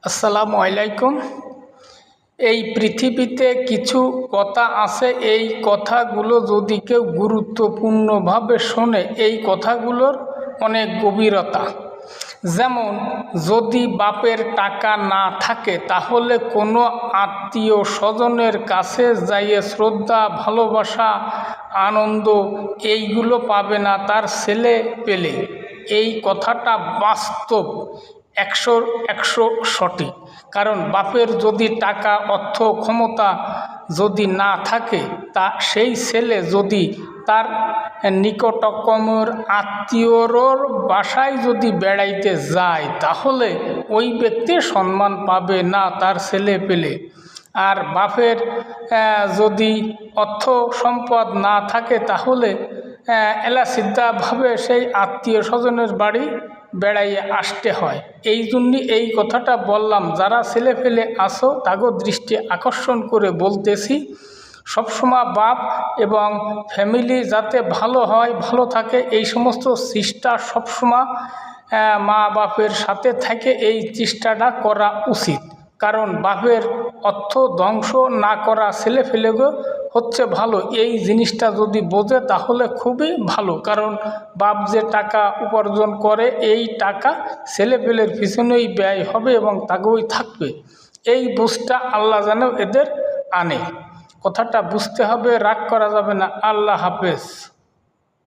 আসসালামু আলাইকুম। এই পৃথিবীতে কিছু কথা আছে, এই কথাগুলো যদি কেউ গুরুত্বপূর্ণভাবে শোনে, এই কথাগুলোর অনেক গভীরতা। যেমন, যদি বাপের টাকা না থাকে তাহলে কোনো আত্মীয় স্বজনের কাছে যাইয়ে শ্রদ্ধা, ভালোবাসা, আনন্দ এইগুলো পাবে না তার ছেলে পেলে। এই কথাটা বাস্তব, 100 সঠিক। কারণ বাপের যদি টাকা, অর্থ, ক্ষমতা যদি না থাকে, তা সেই ছেলে যদি তার নিকটতমের আত্মীয়র বাসায় যদি বেড়াইতে যায়, তাহলে ওই ব্যক্তি সম্মান পাবে না তার ছেলে পেলে। আর বাপের যদি অর্থ সম্পদ না থাকে, তাহলে এলাসিদ্ধাভাবে সেই আত্মীয় স্বজনের বাড়ি বেড়াইয়ে আসতে হয়। এই জন্যই এই কথাটা বললাম। যারা ছেলে ফেলে আসো, তাগো দৃষ্টি আকর্ষণ করে বলতেছি, সবসময় বাপ এবং ফ্যামিলি যাতে ভালো হয়, ভালো থাকে, এই সমস্ত চেষ্টা সবসময় মা বাপের সাথে থেকে এই চেষ্টাটা করা উচিত। কারণ বাপের অর্থ ধ্বংস না করা ছেলে ফেলেগো হচ্ছে ভালো। এই জিনিসটা যদি বোঝে তাহলে খুবই ভালো। কারণ বাপ যে টাকা উপার্জন করে, এই টাকা ছেলেপেলের পিছনেই ব্যয় হবে এবং তাকেই থাকবে। এই বুঝটা আল্লাহ যেন এদের আনে। কথাটা বুঝতে হবে, রাগ করা যাবে না। আল্লাহ হাফেজ।